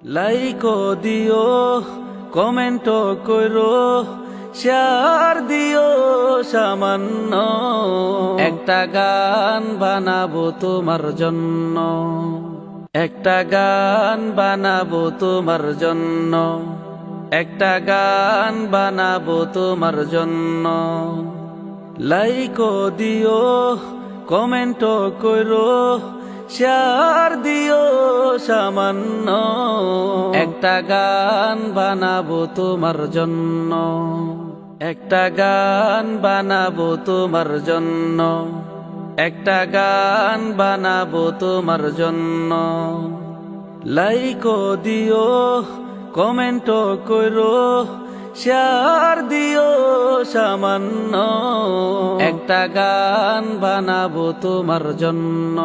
লাইকো দিও, কমেন্টও কইরো, শেয়ার দিও সামান্য। একটা গান বানাবো তোমার জন্য, একটা গান বানাবো তোমার জন্য, একটা গান বানাবো তোমার জন্য। লাইকও দিও, কমেন্টও কইরো, শেয়ার দিও সামান্য। একটা গান বানাবো তোমার জন্য, একটা গান বানাবো তোমার জন্য, একটা গান বানাবো তোমার জন্য। লাইকও দিও, কমেন্টও কইরো, শেয়ার দিও সামান্য। একটা গান বানাবো তোমার জন্য।